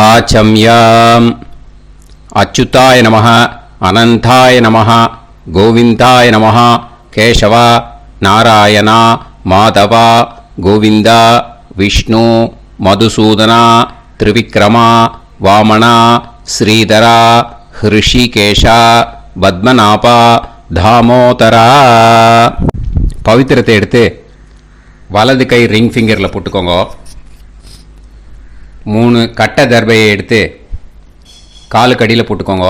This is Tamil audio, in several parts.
वाचम्याम् अच्युताय नमः अनंताय नमः गोविंदाय नमः केशव नारायण माधव गोविंद विष्णु मधुसूदन त्रिविक्रम वामन श्रीधर ऋषिकेश पद्मनाभ दामोदर पवित्रத்தை எடுத்து வலது கை ரிங் ஃபிங்கரில் போட்டுக்கோங்க. 3 கட்டை தர்பையை எடுத்து காலுக்கு அடியில் போட்டுக்கோங்க.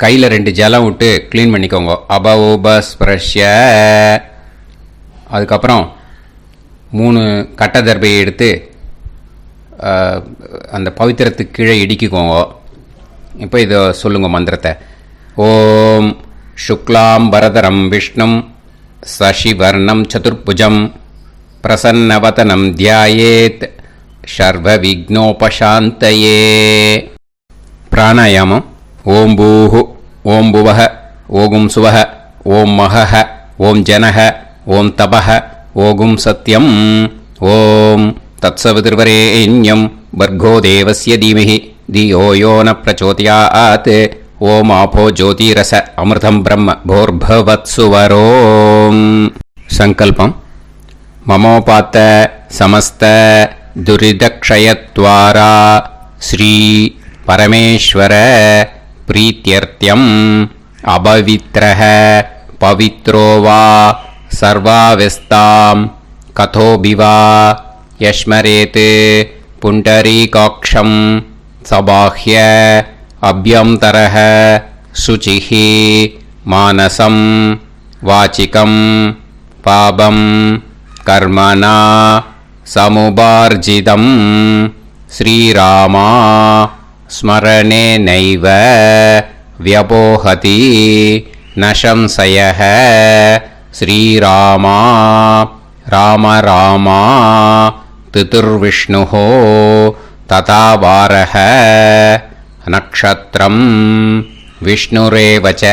கையில் 2 ஜலம் விட்டு க்ளீன் பண்ணிக்கோங்க. அபவோபஸ்பிரஷ்ய. அதுக்கப்புறம் 3 கட்டை தர்பையை எடுத்து அந்த பவித்திரத்துக்கு கீழே இடிக்கிக்கோங்க. இப்போ இதை சொல்லுங்க மந்திரத்தை. ஓம் சுக்லாம் வரதரம் விஷ்ணும் சசிவர்ணம் சதுர்புஜம் பிரசன்னவதனம் தியாயேத் சர்வ விக்னோபசாந்தயே. பிராணாயாமம். ஓம் பூஹு ஓம் புவஹ ஓகும் சுவஹ ஓம் மஹஹ ஓம் ஜனஹ ஓம் தபஹ ஓகும் சத்யம் ஓம் தத்சவிதுர்வரேண்யம் வர்கோ தேவஸ்ய தீமஹி தியோ யோ ந பிரச்சோதயாத் ஓம் ஆபோ ஜோதிரச அமிர்தம் பிரம்ம போர்பவத்சுவரோம். சங்கல்பம். மமோபாத்த சமஸ்த துரிதக்ஷயத்வாரா ஸ்ரீ பரமேஸ்வர பிரீத்யர்த்தியம் அபவித்ரஹ பவித்ரோ வா சர்வாவஸ்தாம் கதோபிவா யஸ்மரேத் புண்டரீகாக்ஷம் சபாஹ்ய அப்யந்தரஹ சுசிஹி மானசம் வாச்சிகம் பாபம் கர்மணா சமுபார்ஜிதம் ஸ்ரீராமா ஸ்மரணேனைவ வ்யபோஹதி நசம்சயஹ ஸ்ரீராமா ராம ராமா திதுர்விஷ்ணுஹோ ததா வாரஹ நக்ஷத்ரம் விஷ்ணுரேவச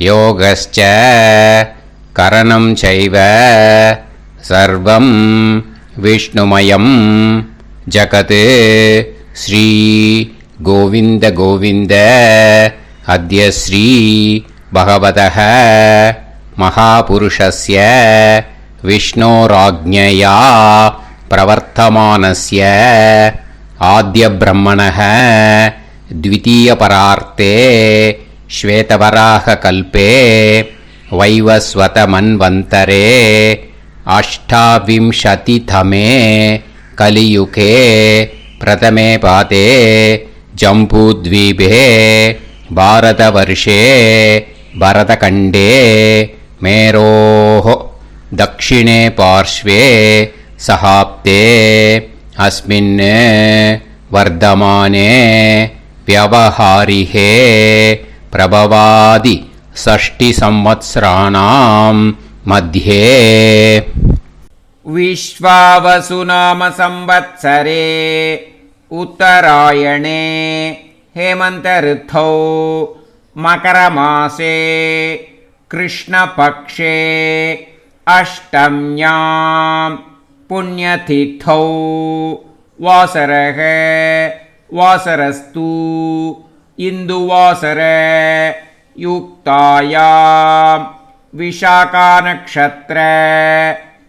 யோகஸ்ச கரணம் சைவ சர்வம் விஷ்ணுமயம் ஜகத் ஸ்ரீ கோவிந்த கோவிந்த அத்ய ஸ்ரீ பகவதः மகாபுருஷஸ்ய விஷ்ணோராஜ்ஞயா பிரவர்த்தமானஸ்ய ஆத்ய பிரம்மணः द्वितीयपरार्ते श्वेतवराह कल्पे वैवस्वत मन्वन्तरे अष्टाविंशतितमे कलियुगे प्रथमे पादे जम्बूद्वीपे भारतवर्षे भरतखण्डे मेरोः दक्षिणे पार्श्वे सहाब्दे अस्मिन् वर्धमाने व्यवहारिहे प्रभवादि 60 संवत्सराणां मध्ये विश्वावसुनाम संवत्सरे उत्तरायणे हेमंत ऋतौ मकरमासे कृष्णपक्षे अष्टम्यां पुण्यतिथौ वासरः वासरस्तु इंदुवासर युक्तायां विशाखा नक्षत्र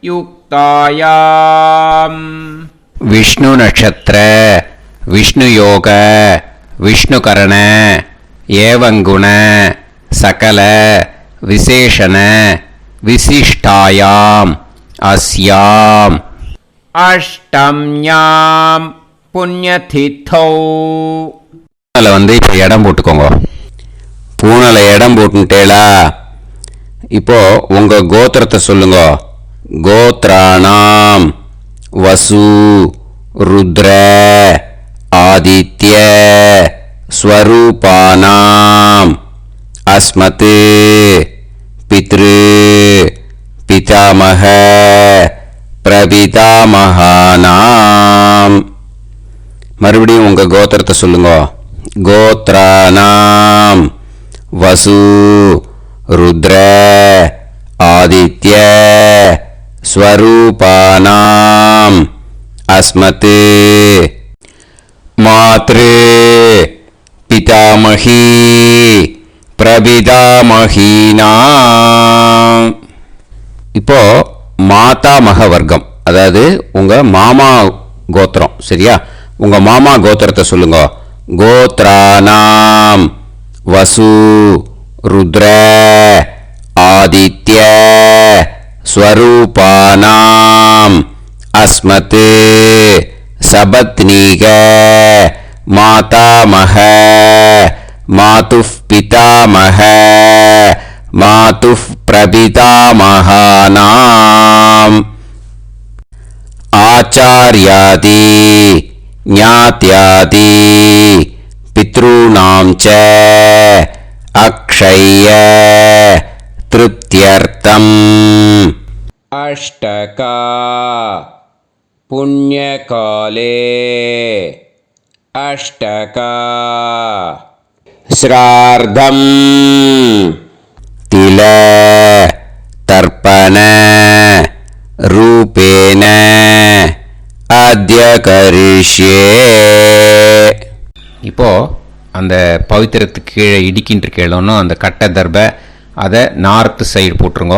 युक्तायां विष्णु नक्षत्र विष्णु योग विष्णुकरण एवं गुण सकल विशेषण विशिष्टायाम् अस्याम् अष्टम्यां पुण्यतिथौ. பூனலை வந்து இப்போ இடம் போட்டுக்கோங்க. பூனலை இடம் போட்டுட்டேளா? இப்போ உங்க கோத்திரத்தை சொல்லுங்க. கோத்ராணாம் வசு ருத்ர ஆதித்ய ஸ்வரூபானாம் அஸ்மத் பித்ரு பிதாமக பிரபிதாமகானாம். மறுபடியும் உங்க கோத்திரத்தை சொல்லுங்க. கோத்ராணாம் வசு ருத்ர ஆதித்ய ஸ்வரூபானாம் அஸ்மத் மாத்ரு பிதாமகி பிரபிதாமகீனா. இப்போ மாதாமக வர்க்கம், அதாவது உங்க மாமா கோத்திரம். சரியா? உங்க மாமா கோத்திரத்தை சொல்லுங்க. கோத்ரானாம் வசு ருத்ர ஆதித்ய ஸ்வரூபானாம் அஸ்மத் சபத்னீக மாதாமக மாதுஃப் பிதாமக மாதுஃப் பிரபிதாமகானாம் ஆச்சார்யாதி ஞாத்யாதி பித்ருணாம் ச அக்ஷய திருப்தியர்த்தம் அஷ்டகா புண்ணியகாலே அஷ்டகா ஸ்ரார்த்தம் தில தர்ப்பண ரூபேன அத்ய கரிஷ்யே. இப்போ அந்த பவித்திரத்துக்கு கீழே இடிக்கின்ற கேளோன்னு அந்த கட்டை தர்பை அதை நார்த்து சைடு போட்டுருங்க.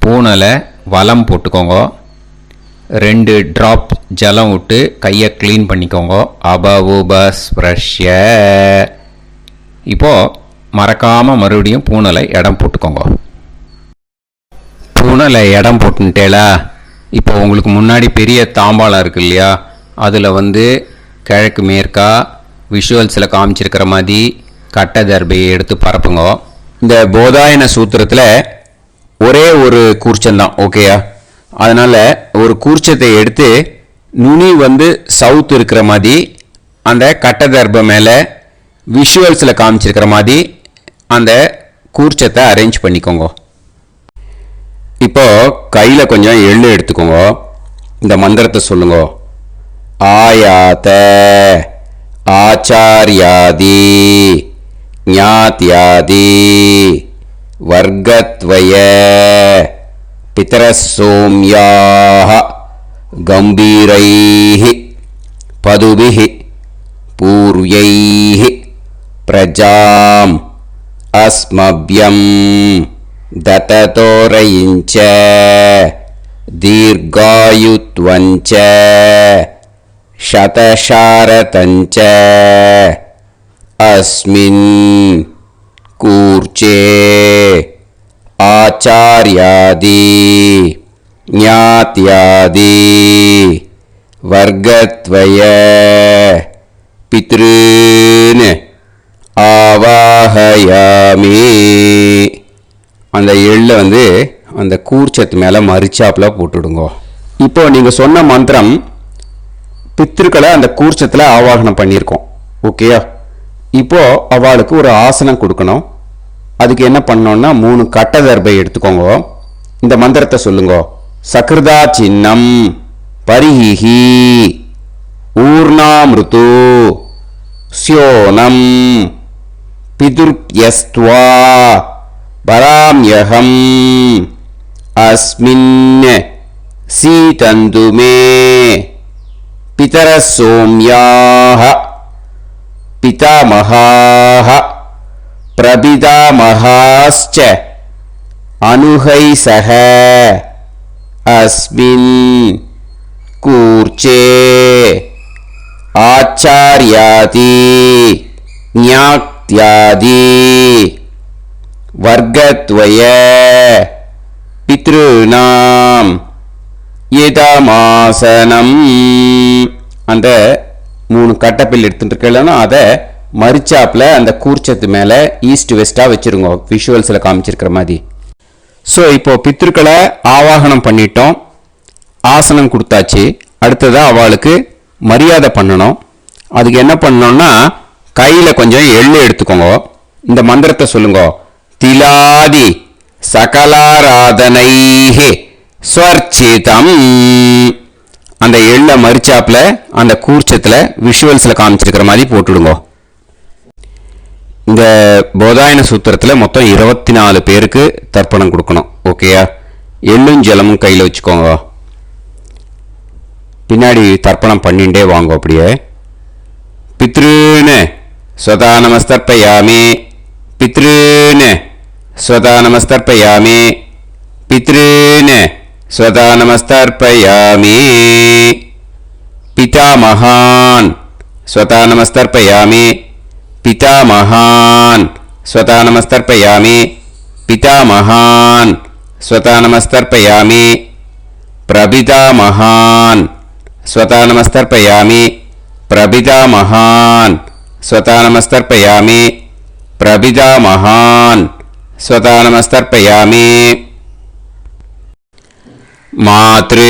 பூனலை வலம் போட்டுக்கோங்க. 2 ட்ராப் ஜலம் விட்டு கையை க்ளீன் பண்ணிக்கோங்க. அபவுபஸ்ப்ரஷ்ய. இப்போது மறக்காமல் மறுபடியும் பூனலை இடம் போட்டுக்கோங்க. பூனலை இடம் போட்டுட்டேலா, இப்போ உங்களுக்கு முன்னாடி பெரிய தாம்பாளம் இருக்கு இல்லையா, அதில் கிழக்கு மேற்கா விஷுவல்ஸில் காமிச்சிருக்கிற மாதிரி கட்டை தர்பையை எடுத்து பரப்புங்க. இந்த போதாயன சூத்திரத்தில் ஒரே ஒரு கூர்ச்சந்தான், ஓகேயா? அதனால் ஒரு கூர்ச்சத்தை எடுத்து நுனி சவுத் இருக்கிற மாதிரி அந்த கட்டை தர்பை மேலே விஷுவல்ஸில் காமிச்சிருக்கிற மாதிரி அந்த கூர்ச்சத்தை அரேஞ்ச் பண்ணிக்கோங்க. இப்போ கையில் கொஞ்சம் எள்ளு எடுத்துக்கோங்க. இந்த மந்திரத்தை சொல்லுங்க. ஆயாத ஆச்சார்யாதி ஞாத்யாதி வர்க்கத்வய பிதரசோம்யாஹ கம்பீரைஹி பதுபிஹி பூர்வைஹி பிரஜாம் அஸ்மப்யம் தததோரயிஞ்ச தீர்காயுத்வஞ்ச சதசாரதஞ்ச அஸ்மின் கூர்ச்சே ஆச்சார்யாதி ஞாத்யாதி வர்க்கத்வய பித்ருன் ஆவாஹயாமி. அந்த எள்ளை அந்த கூர்ச்சத்து மேலே மரிச்சாப்பில் போட்டுடுங்க. இப்போ நீங்கள் சொன்ன மந்திரம் பித்ருக்களை அந்த கூர்ச்சத்தில் ஆவாகனம் பண்ணியிருக்கோம், ஓகேயா? இப்போ அவளுக்கு ஒரு ஆசனம் கொடுக்கணும். அதுக்கு என்ன பண்ணோம்னா 3 கட்டை தர்பை எடுத்துக்கோங்க. இந்த மந்திரத்தை சொல்லுங்க. சக்ருதா சின்னம் பரிஹி ஊர்ணாமிருத்து ஸ்யோனம் பிதுர்யஸ்த்வா பராம்யகம் அஸ்மின் சீதந்துமே பிதரசோம்யாஹ பிதாமகாஹ பிரபிதாமகாஸ்ச அனுஹைசஹ அஸ்மின் கூர்ச்சே ஆச்சார்யாதி ஞாத்யாதி வர்க்கத்வய பித்ருநாம் இதமாசனம். அந்த 3 கட்டப்பில் எடுத்துட்டு இருக்கலன்னா அதை மரிச்சாப்பில் அந்த கூர்ச்சத்து மேலே ஈஸ்ட் வெஸ்ட்டாக வச்சுருங்க, விஷுவல்ஸில் காமிச்சிருக்கிற மாதிரி. ஸோ இப்போது பித்ருக்களை ஆவாகனம் பண்ணிட்டோம், ஆசனம் கொடுத்தாச்சு. அடுத்ததாக அவளுக்கு மரியாதை பண்ணணும். அதுக்கு என்ன பண்ணணும்னா கையில் கொஞ்சம் எள்ளு எடுத்துக்கோங்க. இந்த மந்திரத்தை சொல்லுங்க. திலாதி சகலாராதனைஹே ஸ்வர்ச்சிதம். அந்த எள்ளை மரிச்சாப்பில் அந்த கூர்ச்சத்தில் விஷுவல்ஸில் காமிச்சிருக்கிற மாதிரி போட்டுடுங்க. இந்த போதாயன சூத்திரத்தில் மொத்தம் 24 பேருக்கு தர்ப்பணம் கொடுக்கணும், ஓகேயா? எள்ளும் ஜலமும் கையில் வச்சுக்கோங்க. பின்னாடி தர்ப்பணம் பண்ணிகிட்டே வாங்க. அப்படியே पितॄन् स्वता नमस्तर्पयामि पितॄन् स्वता नमस्तर्पयामि पितॄन् स्वता नमस्तर्पयामि पितामहान् स्वता नमस्तर्पयामि पितामहान् स्वता नमस्तर्पयामि पितामहान् स्वता नमस्तर्पयामि प्रपितामहान् स्वता नमस्तर्पयामि प्रपितामहान् स्वता नमस्तर्पयामि प्रपितामहान् स्वता नमस्तर्पयामि मातृ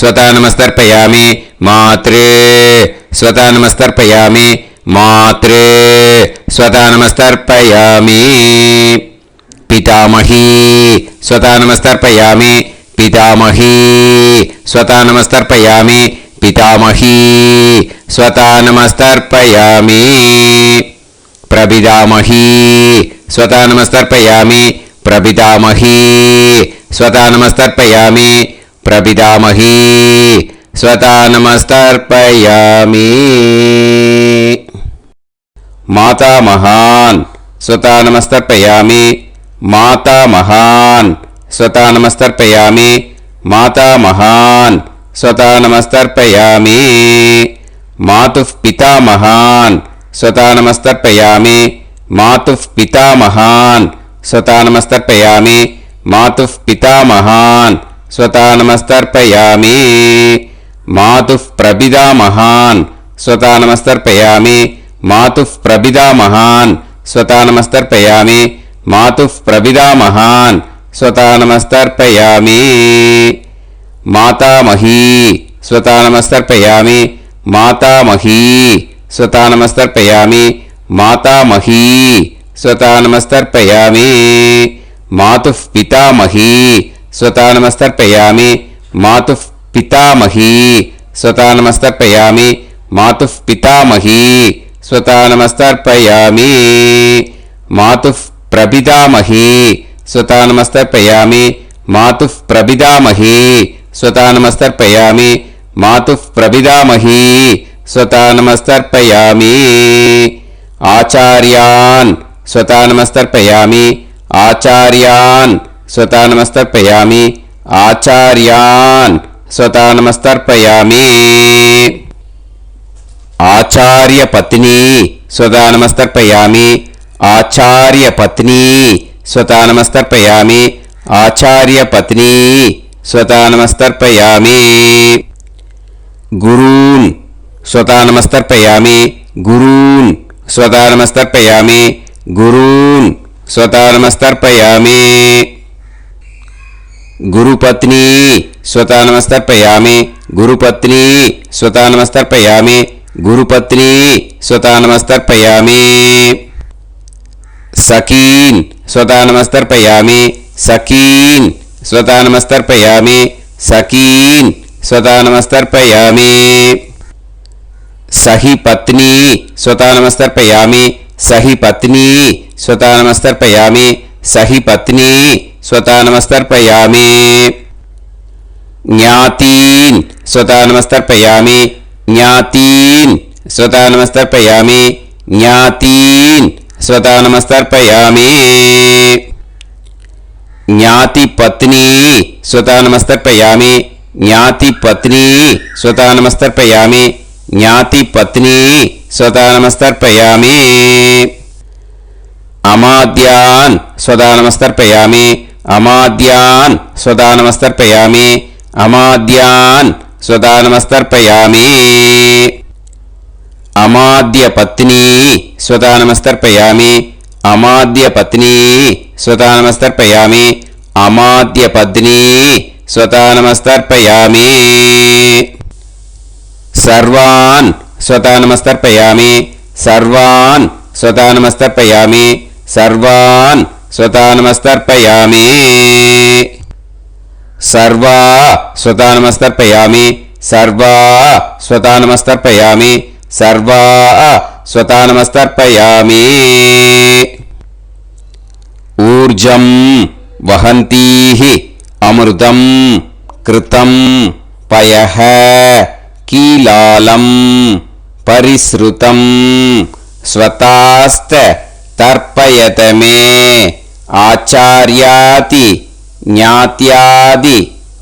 स्वता नमस्तर्पयामि मातृ स्वता नमस्तर्पयामि मातृ स्वता नमस्तर्पयामि पितामही स्वता नमस्तर्पयामि पितामही स्वता नमस्तर्पयामि पितामही स्वता नमस्तर्पयामि प्रपितामही स्वता नमस्तर्पयामि प्रपितामही स्वता नमस्तर्पयामि प्रपितामही स्वता नमस्तर्पयामि मातामहान् स्वता नमस्तर्पयामि मातामहान् स्वता नमस्तर्पयामि मातामहान् स्वता नमस्तर्पयामि मातुः पितामहान् स्वता नमस्तर्पयामि मातुः पितामहान् स्वता नमस्तर्पयामि मातुः पितामहान् स्वता नमस्तर्पयामि मातुः प्रपितामहान् स्वता नमस्तर्पयामि मातुः प्रपितामहान् स्वता नमस्तर्पयामि मातुः प्रपितामहान् स्वता नमस्तर्पयामि मातामही स्वता नमस्तर्पयामि मातामही स्वता नमस्तर्पयामि मातामही स्वता नमस्तर्पयामि मातुः पितामही स्वता नमस्तर्पयामि मातुः पितामही स्वता नमस्तर्पयामि मातुः पितामही स्वता नमस्तर्पयामि मातुः प्रपितामही स्वता नमस्तर्पयामि मातुः प्रपितामही स्वता नमस्तर्पयामि मातुः प्रपितामही स्वता नमस्तर्पयामि आचार्यान् स्वता नमस्तर्पयामि आचार्यान् स्वता नमस्तर्पयामि आचार्यान् स्वता नमस्तर्पयामि आचार्यपत्नी स्वता नमस्तर्पयामि आचार्यपत्नी स्वता नमस्तर्पयामि आचार्यपत्नी स्वता नमस्तर्पयामि गुरून् स्वता नमस्तर्पयामि गुरून् स्वता नमस्तर्पयामि गुरून् स्वता नमस्तर्पयामि गुरुपत्नी स्वता नमस्तर्पयामि गुरुपत्नी स्वता नमस्तर्पयामि गुरुपत्नी स्वता नमस्तर्पयामि सखीन् स्वता नमस्तर्पयामि सखीन् स्वता नमस्तर्पयामि सखीन् स्वता नमस्तर्पयामि सही पत्नी स्वता नमस्तर्पयामि सही पत्नी स्वता नमस्तर्पयामि सही पत्नी स्वता नमस्तर्पयामि ज्ञातीन् स्वता नमस्तर्पयामि ज्ञातीन् स्वता नमस्तर्पयामि ज्ञातीन् स्वता नमस्तर्पयामि ज्ञातिपत्नी स्वता नमस्तर्पयामि ज्ञातिपत्नी स्वता नमस्तर्पयामि ज्ञातिपत्नी स्वता नमस्तर्पयामि अमाद्यान् स्वता नमस्तर्पयामि अमाद्यान् स्वता नमस्तर्पयामि अमाद्यान् स्वता नमस्तर्पयामि अमाद्यपत्नी स्वता नमस्तर्पयामि अमाद्यपत्नी स्वता नमस्तर्पयामि अमाद्यपत्नी स्वता नमस्तर्पयामि सर्वान् स्वता नमस्तर्पयामि सर्वान् स्वता नमस्तर्पयामि सर्वान् स्वता नमस्तर्पयामि सर्वा स्वता नमस्तर्पयामि सर्वा स्वता नमस्तर्पयामि सर्वा स्वता नमस्तर्पयामि ऊर्जं वहन्तीः अमृतं कृतं पयः कीलालं பரிஸ்ருதம் ஸ்வதாஸ்த தர்ப்பயத மே ஆச்சார்யாதி ஞாத்யாதி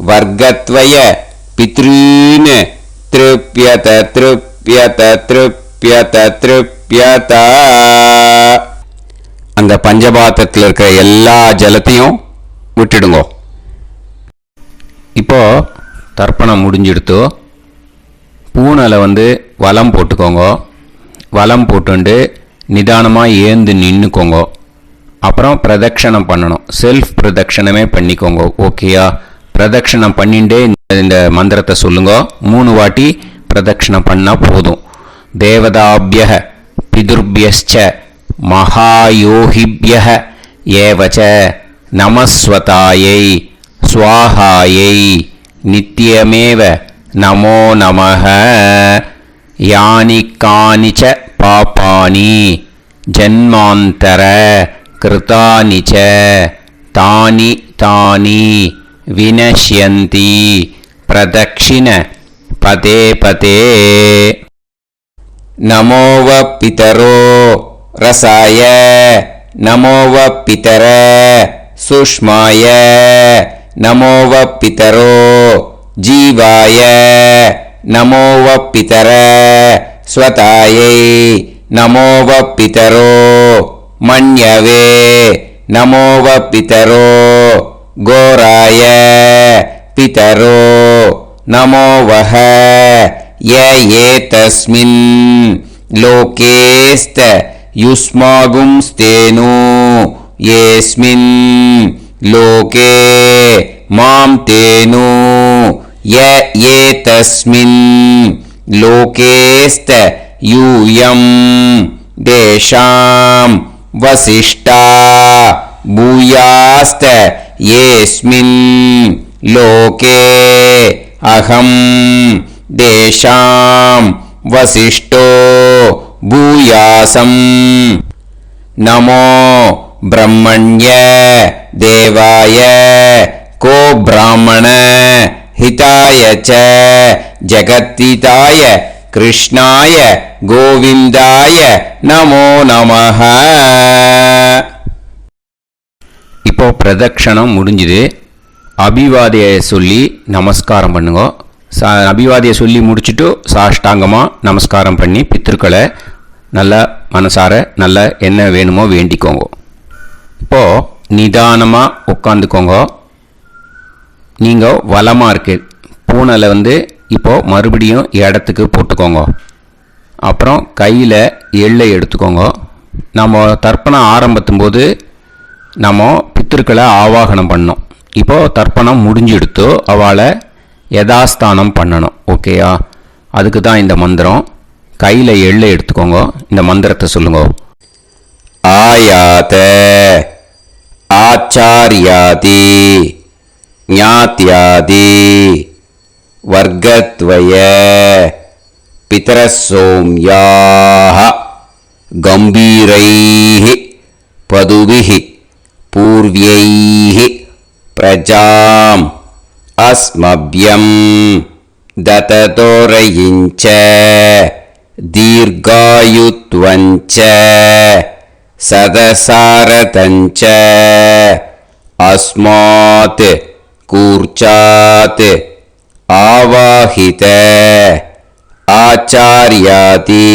வர்க்கத்வய பித்ருன் த்ருப்யத த்ருப்யத த்ருப்யத த்ருப்யத. அந்த பஞ்சபாத்திரத்தில் இருக்கிற எல்லா ஜலத்தையும் விட்டுடுங்க. இப்போ தர்ப்பணம் முடிஞ்சிடுத்து. பூனலை வலம் போட்டுக்கோங்க. வலம் போட்டுண்டு நிதானமாக ஏந்து நின்றுக்கோங்க. அப்புறம் பிரதட்சணம் பண்ணணும். செல்ஃப் பிரதட்சணமே பண்ணிக்கோங்க. ஓகேயா? பிரதட்சணம் பண்ணிண்டே இந்த மந்திரத்தை சொல்லுங்க. 3 வாட்டி பிரதட்சணம் பண்ணால் போதும். தேவதாபிய பிதுர்பியஸ்ச மகாயோகிபிய ஏவச்ச நமஸ்வதாயை ஸ்வாஹாயை நித்யமேவ நமோ நமஹ. யானி கானிச்ச பாபானி ஜன்மாந்தர கிருதானிச்ச தானி தானி வினஷ்யந்தி பிரதக்ஷிண பதே பதே. நமோவ பிதரோ ரசாய நமோவ பிதர சுஷ்மாய நமோவ பிதரோ ஜீவாய நமோவ பிதர ஸ்வதாயை நமோவ பிதரோ மன்யவே நமோவ பிதரோ கோராய பிதரோ நமோவஹ. ஏதஸ்மின் லோகேஸ்த யுஸ்மாகும்ஸ்தேனு ஏஸ்மின் லோகே மாம் தேனு. ஏதஸ்மின் லோகேஸ்த யூயம் தேஷாம் வசிஷ்டா பூயாஸ்த ஏஸ்மின் லோகே அகம் தேஷாம் வசிஷ்டோ பூயாசம். நமோ பிரம்மண்ய தேவாய கோ பிராமண ஹிதாய ச ஜகத்ஹிதாய கிருஷ்ணாய கோவிந்தாய நமோ நமஹ. இப்போ பிரதட்சணம் முடிஞ்சுது. அபிவாதியை சொல்லி நமஸ்காரம் பண்ணுங்க. அபிவாதியை சொல்லி முடிச்சுட்டு சாஷ்டாங்கமாக நமஸ்காரம் பண்ணி பித்திருக்களை நல்லா மனசார நல்லா என்ன வேணுமோ வேண்டிக்கோங்க. இப்போது நிதானமாக உட்காந்துக்கோங்க. நீங்கள் வலமாக இருக்கு பூனலை இப்போது மறுபடியும் இடத்துக்கு போட்டுக்கோங்க. அப்புறம் கையில் எள்ளை எடுத்துக்கோங்க. நம்ம தர்ப்பணம் ஆரம்பித்தும் போது நம்ம பித்திருக்களை ஆவாகனம் பண்ணோம். இப்போது தர்ப்பணம் முடிஞ்செடுத்து அவளை யதாஸ்தானம் பண்ணணும். ஓகேயா? அதுக்கு தான் இந்த மந்திரம். கையில் எள்ளை எடுத்துக்கோங்க. இந்த மந்திரத்தை சொல்லுங்க. ஆயாத ஆச்சார்யாதி ஞாத்யாதி வர்க்கத்வய பிதரசோம்யாஹ கம்பீரைஹ பதுபிஹ பூர்வ்யைஹ பிரஜாம் அஸ்மப்யம் தததோரயிஞ்ச தீர்காயுத்வஞ்ச சதசாரதஞ்ச அஸ்மாத் கூர்ச்சாத் ஆவாஹித ஆச்சார்யாதி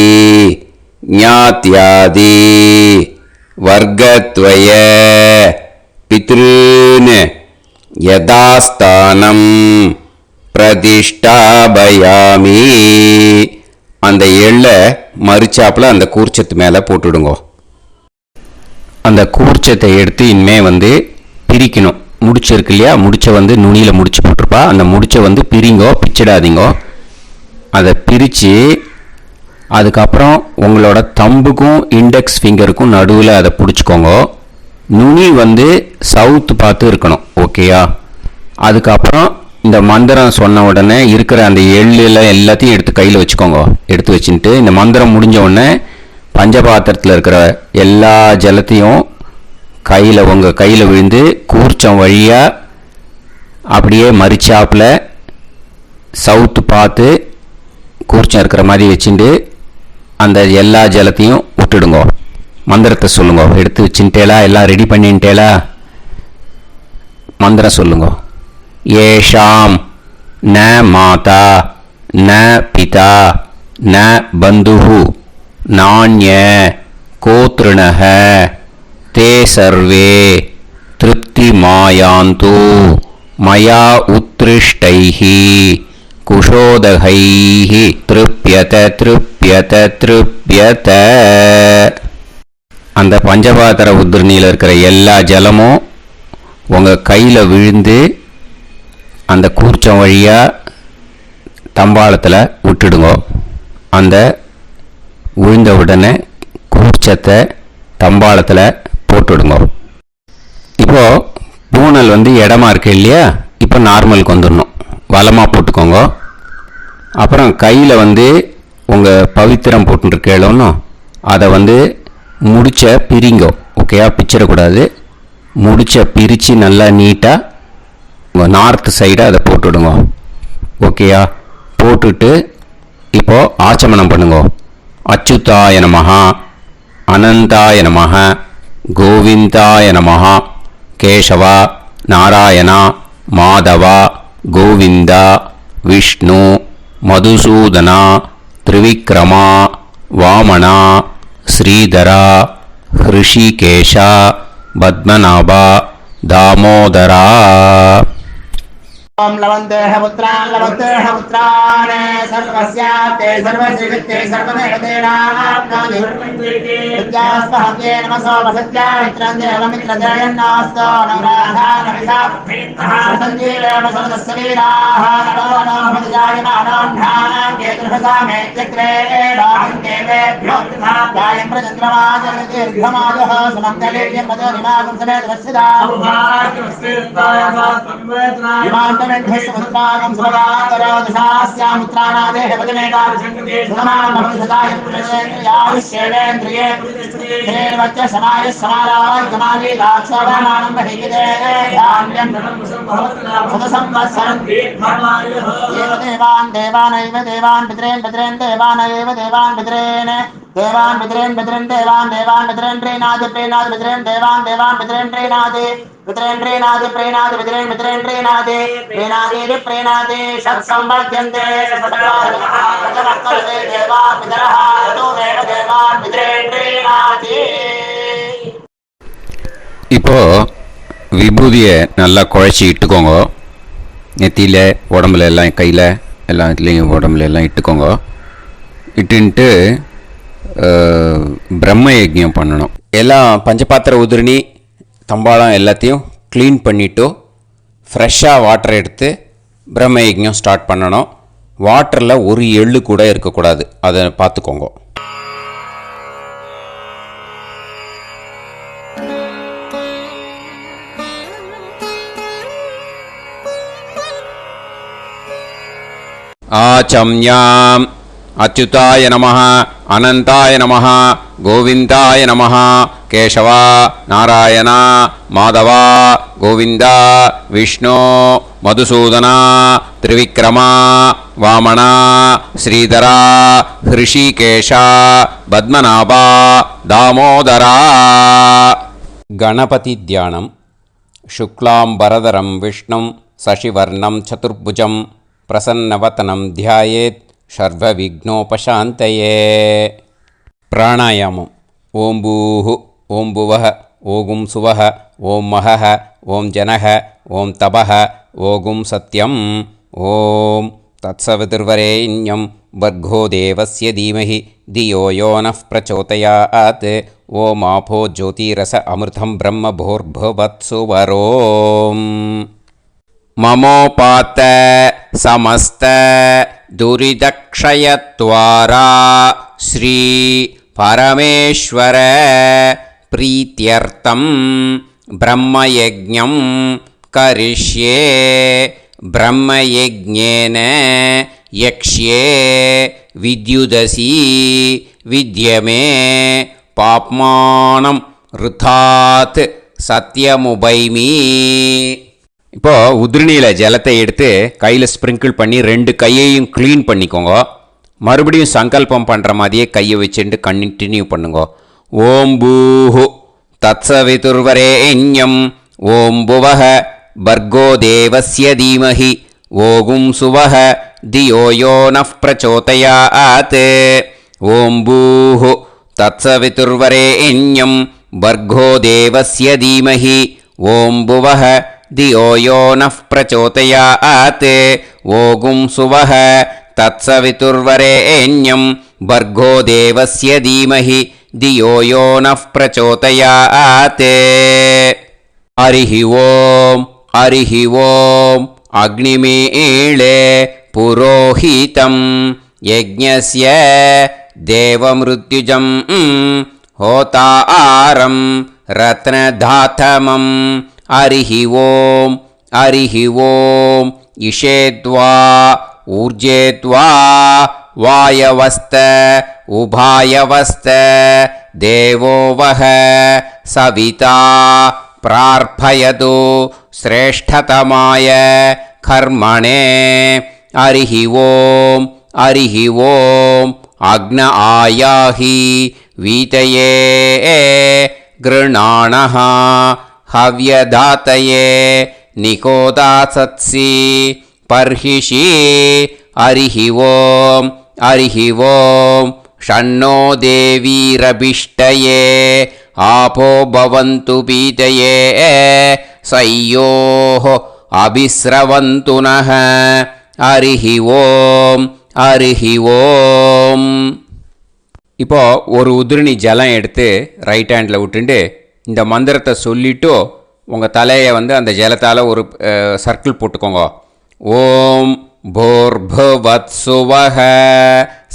ஞாத்யாதி வர்க்கத்வய பித்ருன் யதாஸ்தானம் பிரதிஷ்டாபயாமி. அந்த எள்ளை மறிச்சாப்பில் அந்த கூர்ச்சத்து மேலே போட்டுடுங்க. அந்த கூர்ச்சத்தை எடுத்து இனிமே பிரிக்கணும். முடிச்சு இருக்கு இல்லையா? முடிச்சை நுனியில் முடிச்சு போட்டிருப்பா. அந்த முடிச்சை பிரிங்கோ, பிச்சிடாதீங்கோ. அதை பிரித்து அதுக்கப்புறம் உங்களோட தம்புக்கும் இண்டெக்ஸ் ஃபிங்கருக்கும் நடுவில் அதை பிடிச்சிக்கோங்க. நுனி சவுத்து பார்த்து இருக்கணும். ஓகேயா? அதுக்கப்புறம் இந்த மந்திரம் சொன்ன உடனே இருக்கிற அந்த எள்ளில் எல்லாத்தையும் எடுத்து கையில் வச்சுக்கோங்க. எடுத்து வச்சுட்டு இந்த மந்திரம் முடிஞ்ச உடனே பஞ்சபாத்திரத்தில் இருக்கிற எல்லா ஜலத்தையும் உங்கள் கையில் விழுந்து கூர்ச்சம் வழியாக அப்படியே மறிச்சாப்பில் சவுத்து பார்த்து கூர்ச்சம் இருக்கிற மாதிரி வச்சுட்டு அந்த எல்லா ஜலத்தையும் விட்டுடுங்கோ. மந்திரத்தை சொல்லுங்க. எடுத்து வச்சுட்டேலா? எல்லாம் ரெடி பண்ணிட்டேலா? மந்திரம் சொல்லுங்க. ஏஷாம் ந மாதா ந பிதா ந பந்துஹு நாண்ய கோத்ருணஹ தே சர்வே திருப்திமாயாந்து மயா உத்ருஷ்டைஹி குஷோதகைஹி திருப்யத திருப்யத திருப்யத. அந்த பஞ்சபாத்திர உத்ரணியில் இருக்கிற எல்லா ஜலமும் உங்கள் கையில் விழுந்து அந்த கூர்ச்சம் வழியாக தம்பாளத்தில் விட்டுடுங்க. அந்த விழுந்த உடனே கூர்ச்சத்தை தம்பாளத்தில் போட்டுடுங்க. இப்போது பூனல் இடமா இருக்கு இல்லையா? இப்போ நார்மலுக்கு வந்துடணும். வலமாக போட்டுக்கோங்க. அப்புறம் கையில் உங்கள் பவித்திரம் போட்டுருக்கேளோன்னு அதை முடிச்ச பிரிங்கோ. ஓகேயா? பிச்சிடக்கூடாது. முடிச்ச பிரித்து நல்லா நீட்டாக நார்த் சைடு அதை போட்டுவிடுங்க. ஓகேயா? போட்டுட்டு இப்போது ஆச்சமனம் பண்ணுங்க. அச்சுதாய நமஹ அனந்தாய நமஹ கோவிந்தாய நமஹ கேசவா நாராயணா மாதவா கோவிந்தா விஷ்ணு மதுசூதனா திரிவிக்ரமா வாமனா ஸ்ரீதரா ஹிருஷிகேஷா பத்மநாபா தாமோதரா. ओम लवन्तेह पुत्रान् लवन्तेह पुत्रान् सर्वस्याप्ते सर्वश्रीवित्ते सर्वदेवतेनाप्नोति विद्यास्पहव्ये नमसो वसत्यामित्रं देवमित्रजयन्नास्तो नवराधानविषाभ्येत्तः सञ्जीवेम सर्वस्वीराः नमो नमोऽजायमानोऽह्नानां केतुर्हसामेत्यग्रे बाहुं देवेभ्यो ध्यायं प्रचन्द्रमाजर्दीर्घमाजः सुमङ्गलेर्यं मदोरिमागं समेतवस्यदा ेन्द्रस्वधागं सुभगान्तरोदशास्यामुत्राणादेह पदमेकाभिषङ्कृते सुमानमभिषदायं पुरुषेन्द्रियायुष्येवेन्द्रिये वच्च समायः समारागमाली दाक्षोभामानं बहिगिदे धान्यं सदसंवत्सरं देवान् देवानैव देवान् पितॄन् पितॄन् देवानैव देवान् पितॄन् देवान् पितॄन् पितॄन् देवान् देवान् पितॄन् प्रीणाति प्रीणाति पितॄन् देवान् देवान् पितॄन् प्रीणाति पितॄन् प्रीणाति प्रीणाति पितॄन् पितॄन् प्रीणाति प्रीणाति प्रीणाति षट्संवर्ध्यन्ते सचराचरः देवा पितरः ततो देव देवान् पितॄन् प्रीणाति. இப்போ விபூதியை நல்லா குழச்சி இட்டுக்கோங்க. நெத்தியில் உடம்புல எல்லாம் கையில் எல்லாம் இதுலேயும் உடம்புல எல்லாம் இட்டுக்கோங்க. இட்டுன்ட்டு பிரம்ம யஜ்ஞம் பண்ணணும். எல்லாம் பஞ்சபாத்திர உதிரணி தம்பாளம் எல்லாத்தையும் க்ளீன் பண்ணிவிட்டு ஃப்ரெஷ்ஷாக வாட்டர் எடுத்து பிரம்ம யஜ்ஞம் ஸ்டார்ட் பண்ணணும். வாட்டரில் ஒரு எள்ளு கூட இருக்கக்கூடாது. அதை பார்த்துக்கோங்க. ஆச்சம்யாம் அச்சுதாய நமஹ அனந்தாய நமஹ கோவிந்தாய நமஹ கேசவா நாராயணா மாதவா கோவிந்தா விஷ்ணு மதுசூதனா திரிவிக்ரமா வாமனா ஸ்ரீதரா ஹிருஷிகேஷா பத்மநாபா தாமோதரா. கணபதி தியானம். சுக்லாம்பரதரம் விஷ்ணும் சசிவர்ணம் சதுர்புஜம் பிரசன்னவதனம் தியாயேத் சர்வவிக்னோபசாந்தயே. பிராணாயாமம். ஓம் பூஹு ஓம் புவஹ ஓகும் சுவஹ ஓம் மஹஹ ஓம் ஜனஹ ஓம் தபஹ ஓகும் சத்யம். ஓம் தத்சவிதுர்வரேண்யம் வர்கோ தேவஸ்ய தீமஹி தியோ யோ நः பிரச்சோதயாத். ஓம் ஆபோ ஜோதிரஸ அமிர்தம் பிரம்ம பூர்புவத்சு வரோம். மமோபாத்த சமஸ்த துரிதக்ஷயத்வாரா ஸ்ரீ பரமேஸ்வர பிரீத்யர்த்தம் பிரம்மயஜ்ஞம் கரிஷ்யே. பிரம்மயஜ்ஞேன யக்ஷ்யே வித்யுதசி வித்யமே பாப்மானம் ருதாத் சத்யமுபைமி. இப்போது உதிரணியில் ஜலத்தை எடுத்து கையில் ஸ்ப்ரிங்கிள் பண்ணி 2 கையையும் க்ளீன் பண்ணிக்கோங்க. மறுபடியும் சங்கல்பம் பண்ணுற மாதிரியே கையை வச்சுட்டு கண்டினியூ பண்ணுங்க. ஓம் பூஹு தத்சவிதுர்வரேண்யம் ஓம் புவஹ பர்கோ தேவஸ்ய தீமஹி ஓகும் சுவஹ தியோ யோ நஃப் பிரச்சோதயாத். ஓம் பூஹு தத்சவிதுர்வரேண்யம் பர்கோ தேவஸ்ய தீமஹி ஓம் புவஹ தியோ யோ நஃப் பிரச்சோதயாத். ஓகும் சுவஹ தத்சவிதுர்வரேண்யம் பர்கோ தேவஸ்ய தீமஹி தியோ யோ நஃப் பிரச்சோதயாத். ஹரிஹி ஓம் ஹரிஹி ஓம் அக்னிமீளே புரோஹிதம் யஜ்ஞஸ்ய தேவமிருத்யுஜம் ஹோதாரம் ரத்னதாத்தமம். ஹரிஹி ஓம் ஹரிஹி ஓம் இஷேத்வா ஊர்ஜேத்வா வாயவஸ்த உபாயவஸ்த தேவோ வஹ சவிதா பிரார்ப்பயது ஸ்ரேஷ்டதமாய கர்மணே. ஹரிஹி ஓம் ஹரிஹி ஓம் அக்ன ஆயாஹி வீதயே கிருணாணஹ ஹவ்யதாத்தயே நிகோதாசத்சி பர்ஹிஷி. ஹரிஹி ஓம் ஹரிஹி ஓம் ஷண்ணோ தேவீரபிஷ்டயே ஆபோ பவந்து பீதயே சய்யோஹ அபிஸ்ரவந்து நஹ. ஹரிஹி ஓம் ஹரிஹி ஓம். இப்போ ஒரு உதிரணி ஜலம் எடுத்து ரைட் ஹேண்டில் விட்டுண்டு இந்த மந்திரத்தை சொல்லிவிட்டு உங்கள் தலையை அந்த ஜலத்தால் ஒரு சர்க்கிள் போட்டுக்கோங்க. ஓம் பூர்புவத்சுவஹ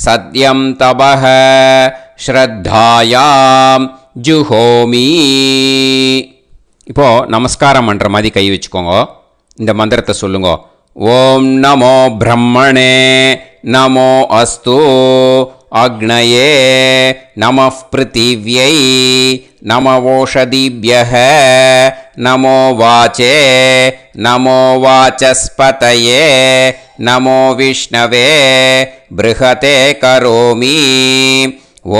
சத்யம் தபஹ ஸ்ரத்தாயாம் ஜுஹோமி. இப்போது நமஸ்காரம் பண்ணுற மாதிரி கை வச்சுக்கோங்க. இந்த மந்திரத்தை சொல்லுங்க. ஓம் நமோ பிரம்மணே நமோ அஸ்து அக்னயே நமः பிருத்திவ்யை நமவோஷதிभ्यः நமோ வாச்சே நமோ வாசஸ்பதயே நமோ விஷ்ணவே ப்ருஹதே கரோமி.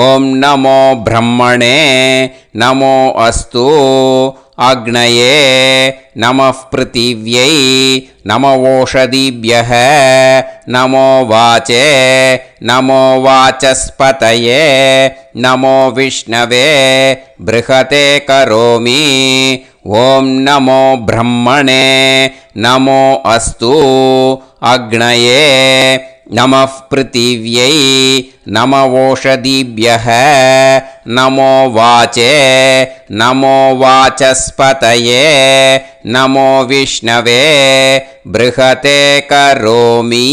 ஓம் நமோ பிரம்மணே நமோ அஸ்து அக்னயே நமः பிருத்திவ்யை நமவோஷதிभ्यः நமோ வாச்சே நமோ வாசஸ்பதயே நமோ விஷ்ணவே ப்ருஹதே கரோமி. ஓம் நமோ பிரம்மணே நமோ அஸ்து அக்னயே நமः பிருத்திவ்யை நமவோஷதிभ्यः நமோ வாச்சே நமோ வாசஸ்பதயே நமோ விஷ்ணவே ப்ருஹதே கரோமி.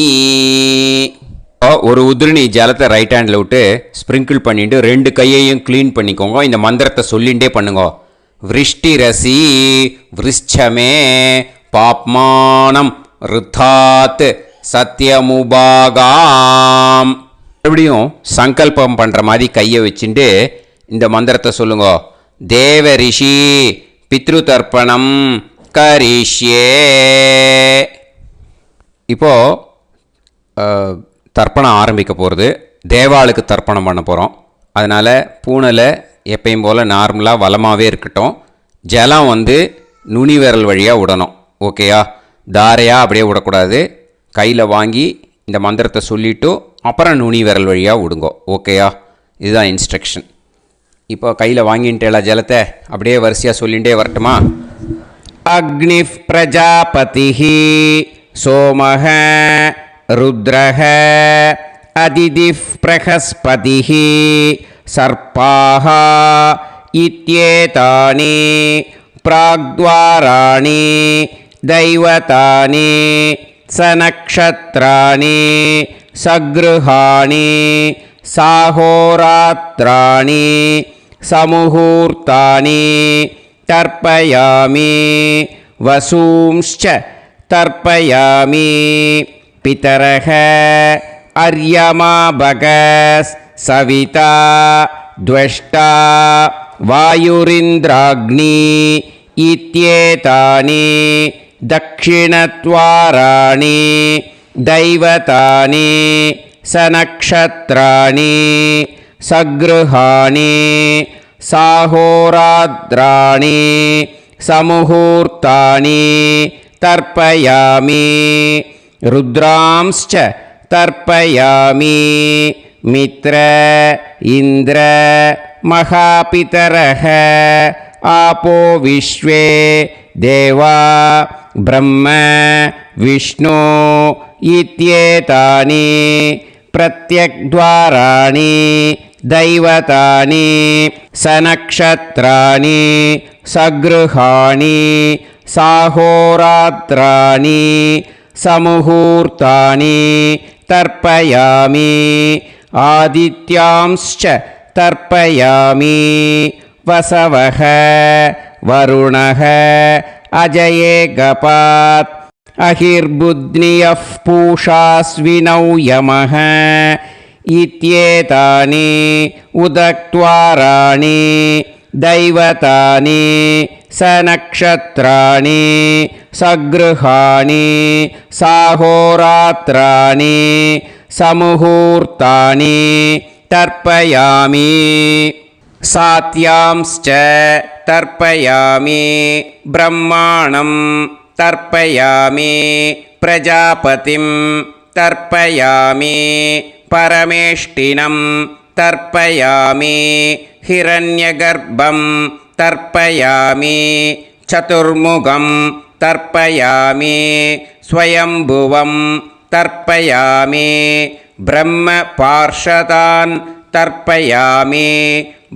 ஒரு உதிரணி ஜலத்தை ரைட் ஹேண்டில் விட்டு ஸ்ப்ரிங்கிள் பண்ணிட்டு ரெண்டு கையையும் க்ளீன் பண்ணிக்கோங்க. இந்த மந்திரத்தை சொல்லிகிட்டே பண்ணுங்க. விருஷ்டிரசி விருஷ்சமே பாப்மானம் ருத்தாத் சத்யமுபாகாம். மறுபடியும் சங்கல்பம் பண்ணுற மாதிரி கையை வச்சுட்டு இந்த மந்திரத்தை சொல்லுங்க. தேவ ரிஷி பித்ரு தர்ப்பணம் கரிஷ்யே. இப்போது தர்ப்பணம் ஆரம்பிக்க போகிறது. தேவாளுக்கு தர்ப்பணம் பண்ண போகிறோம். அதனால் பூனையில் எப்பயும் போல் நார்மலாக வளமாகவே இருக்கட்டும். ஜலம் நுனி விரல் வழியாக விடணும். ஓகேயா? தாரையாக அப்படியே விடக்கூடாது. கையில் வாங்கி இந்த மந்திரத்தை சொல்லிவிட்டு அப்புறம் நுனி விரல் வழியாக விடுங்க. ஓகேயா? இதுதான் இன்ஸ்ட்ரக்ஷன். இப்போ கையில் வாங்கிட்டேல ஜலத்தை அப்படியே வரிசையாக சொல்லிகிட்டே வரட்டுமா? அக்னி பிரஜாபதி சோமஹ ருத்ரஹ அதிதி பிரகஸ்பதி சர்ப்பாஹ இத்யேதானி பிராக்த்வாராணி தைவதானி சநக்ஷத்ராணி சக்ருஹாணி சாஹோராத்ராணி சமுஹூர்த்தானி தர்ப்பயாமி வசூம்ச்ச தர்ப்பயாமி. பிதரஹ அர்யமா பகஸ் சவிதா த்வஷ்டா வாயுரிந்திராக்னி இத்யேதானி தக்ஷிணத்வாராணி தைவதானி सनक्षत्राणि सगृहाणि साहोरात्राणि समुहूर्तानि तर्पयामि रुद्रांश्च तर्पयामि मित्र इन्द्र महापितरः आपो विश्वे देवा ब्रह्म विष्णु इत्येतानि प्रत्यग्द्वाराणि दैवतानि सनक्षत्राणि सगृहाणि साहोरात्राणि समुहूर्तानि तर्पयामि आदित्यांश्च तर्पयामि वसवः वरुणः अजयेगपात् अहिर्बुध्नियः पूषास्विनौ यमः इत्येतानि उदक्त्वाराणि दैवतानि सनक्षत्राणि सगृहाणि साहोरात्राणि समुहूर्तानि तर्पयामि सात्यांश्च तर्पयामि ब्रह्माणं तर्पयामि प्रजापतिं तर्पयामि परमेष्टिनं तर्पयामि हिरण्यगर्भं तर्पयामि चतुर्मुखं तर्पयामि स्वयंभुवं तर्पयामि ब्रह्मपार्षदान् तर्पयामि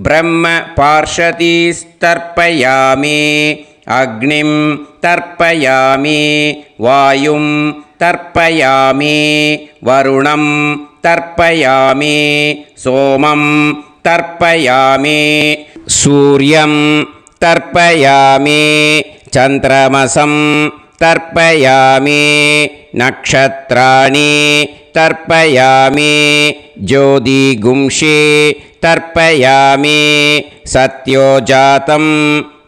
ब्रह्मपार्षदीस्तर्पयामि अग्निं तर्पयामि वायुं तर्पयामि वरुणं तर्पयामि सोमं तर्पयामि सूर्यं तर्पयामि चन्द्रमसं तर्पयामि नक्षत्राणि तर्पयामि ज्योतिगुंषि तर्पयामि सत्योजातं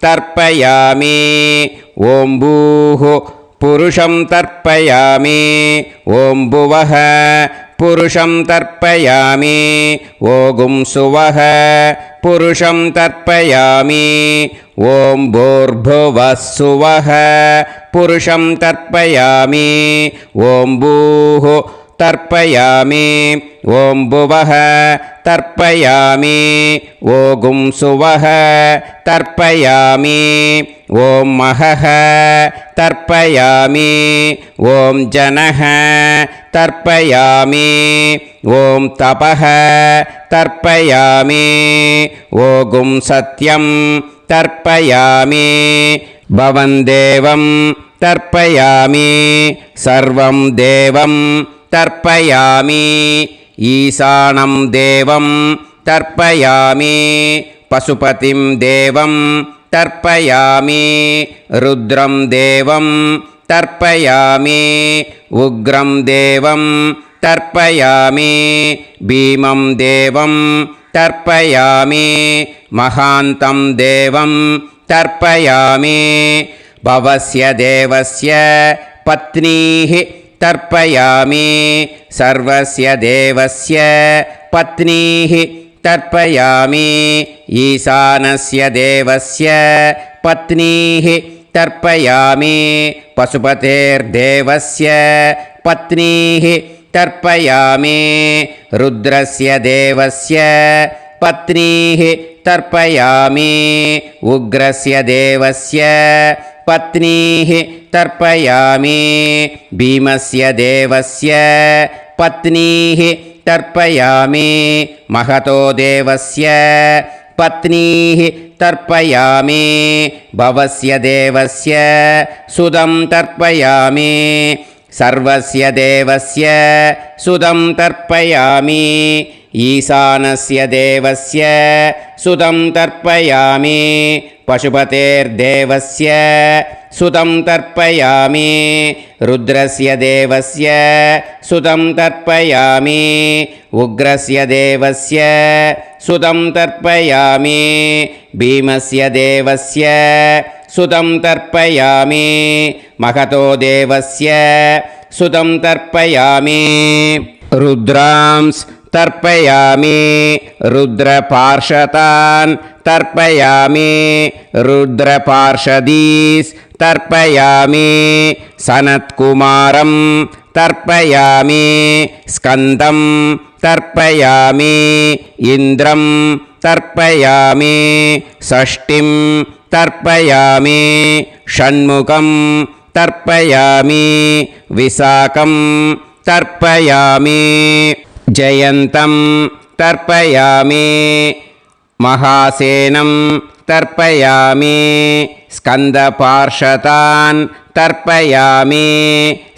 तर्पयामि ॐ भूः पुरुषं तर्पयामि ॐ भुवः पुरुषं तर्पयामि ॐ सुवः पुरुषं तर्पयामि ॐ भूर्भुवः सुवः पुरुषं तर्पयामि ॐ भूः तर्पयामि ॐ भुवः तर्पयामि ॐ सुवः तर्पयामि ॐ महः तर्पयामि ॐ जनः तर्पयामि ॐ तपः तर्पयामि ॐ सत्यं तर्पयामि भवन् देवं तर्पयामि सर्वं देवं तर्पयामि ईशानं देवं तर्पयामि पशुपतिं देवं तर्पयामि रुद्रं देवं तर्पयामि उग्रं देवं तर्पयामि भीमं देवं तर्पयामि महान्तं देवं तर्पयामि भवस्य देवस्य पत्नीः तर्पयामि सर्वस्य देवस्य पत्नीः तर्पयामि ईशानस्य देवस्य पत्नीः तर्पयामि पशुपतेर्देवस्य पत्नीः तर्पयामि रुद्रस्य देवस्य पत्नीः तर्पयामि उग्रस्य देवस्य पत्नीः तर्पयामि भीमस्य देवस्य पत्नीः तर्पयामि महतो देवस्य पत्नीः तर्पयामि भवस्य देवस्य सुदं तर्पयामि सर्वस्य देवस्य सुदं तर्पयामि ईशानस्य देवस्य सुदं तर्पयामि पशुपतेर्देवस्य सुदं तर्पयामि रुद्रस्य देवस्य सुदं तर्पयामि उग्रस्य देवस्य सुदं तर्पयामि भीमस्य देवस्य सुदं तर्पयामि महतो देवस्य सुदं तर्पयामि रुद्रांस् तर्पयामि रुद्रपार्षतान् तर्पयामि रुद्रपार्षदीस् तर्पयामि सनत्कुमारं तर्पयामि स्कन्दं तर्पयामि इन्द्रं तर्पयामि षष्टिं तर्पयामि षण्मुखं तर्पयामि विशाखं तर्पयामि जयन्तं तर्पयामि महासेनं तर्पयामि स्कन्दपार्षदान् तर्पयामि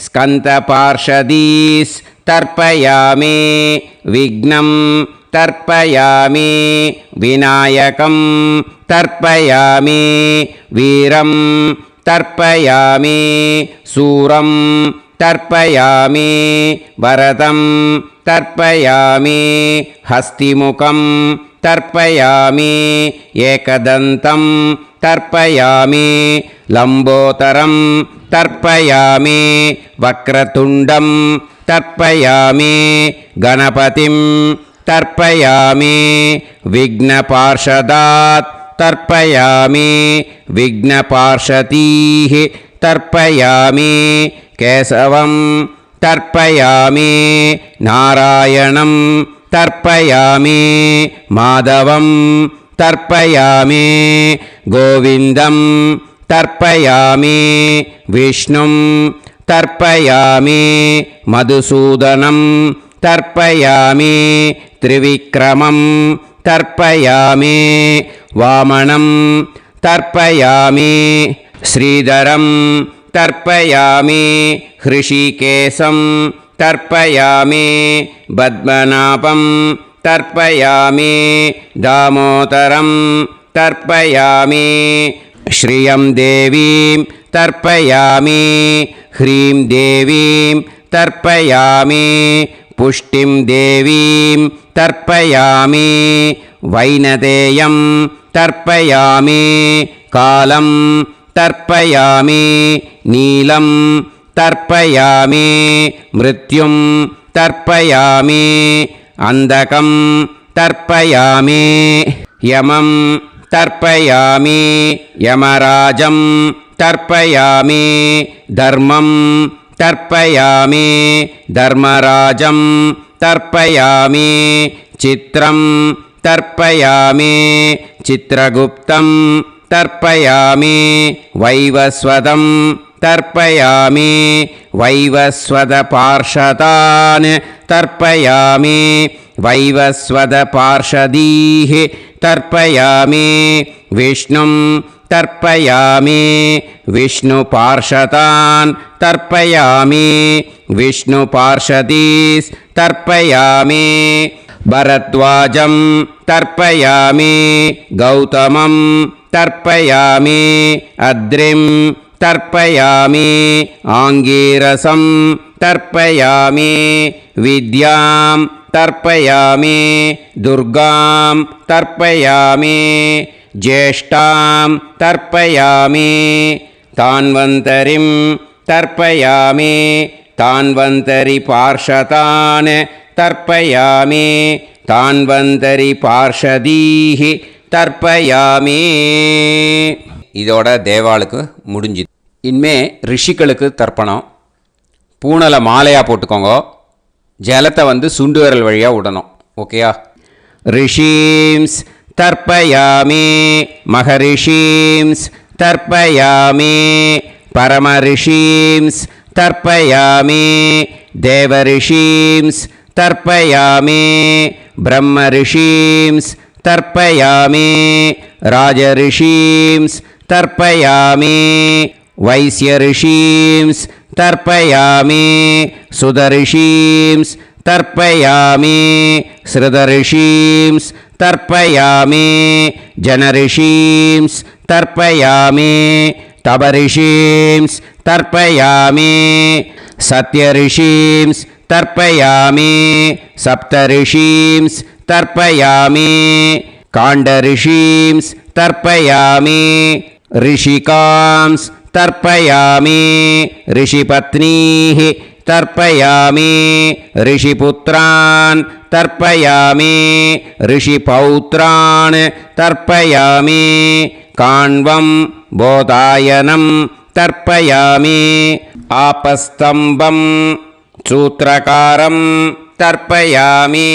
स्कन्दपार्षदीस् तर्पयामि विघ्नं तर्पयामि विनायकं तर्पयामि वीरं तर्पयामि सूरं तर्पयामि वरदं तर्पयामि हस्तिमुखं तर्पयामि एकदन्तं तर्पयामि लम्बोदरं तर्पयामि वक्रतुण्डं तर्पयामि गणपतिं तर्पयामि विघ्नपार्षदात् तर्पयामि विघ्नपार्षतीः तर्पयामि केशवं तर्पयामि नारायणं तर्पयामि माधवं तर्पयामि गोविन्दं तर्पयामि विष्णुं तर्पयामि मधुसूदनं तर्पयामि त्रिविक्रमं तर्पयामि वामनं तर्पयामि श्रीधरं तर्पयामि हृषिकेशं तर्पयामि पद्मनाभं तर्पयामि दामोदरं तर्पयामि श्रियं देवीं तर्पयामि ह्रीं देवीं तर्पयामि पुष्टिं देवीं तर्पयामि वैनतेयं तर्पयामि कालं तर्पयामि नीलं तर्पयामि मृत्युं तर्पयामि अन्धकं तर्पयामि यमं तर्पयामि यमराजं तर्पयामि धर्मं तर्पयामि धर्मराजं तर्पयामि चित्रं तर्पयामि चित्रगुप्तं तर्पयामि वैवस्वतं तर्पयामि वैवस्वतपार्षदान् तर्पयामि वैवस्वतपार्षदीः तर्पयामि विष्णुं तर्पयामि विष्णुपार्षदान् तर्पयामि विष्णुपार्षदीस् तर्पयामि भरद्वाजं तर्पयामि गौतमं तर्पयामि अद्रिं तर्पयामि आङ्गीरसं तर्पयामि विद्यां तर्पयामि दुर्गां तर्पयामि ज्येष्ठां तर्पयामि तान्वन्तरिं तर्पयामि तान्वन्तरिपार्षदान् तर्पयामि तान्वन्तरिपार्षदीः தர்ப்பயாமி. இதோட தேவாளுக்கு முடிஞ்சுது. இனிமே ரிஷிகளுக்கு தர்ப்பணம். பூனலை மாலையாக போட்டுக்கோங்க. ஜலத்தை சுண்டு விரல் வழியாக விடணும். ஓகேயா? ரிஷீம்ஸ் தர்ப்பயாமி மகரிஷீம்ஸ் தர்ப்பயாமி பரமரிஷீம்ஸ் தர்ப்பயாமி தேவரிஷீம்ஸ் தர்ப்பயாமி பிரம்மரிஷீம்ஸ் तर्पयामि राजऋषींस् तर्पयामि वैश्यऋषींस् तर्पयामि सुदऋषींस् तर्पयामि श्रुतऋषींस् तर्पयामि जनऋषींस् तर्पयामि तपऋषींस् तर्पयामि सत्यऋषींस् तर्पयामि सप्तऋषींस् तर्पयामि काण्डऋषींस् तर्पयामि ऋषिकांस् तर्पयामि ऋषिपत्नीः तर्पयामि ऋषिपुत्रान् तर्पयामि ऋषिपौत्रान् तर्पयामि काण्वं बोधायनं तर्पयामि आपस्तम्भं सूत्रकारं तर्पयामि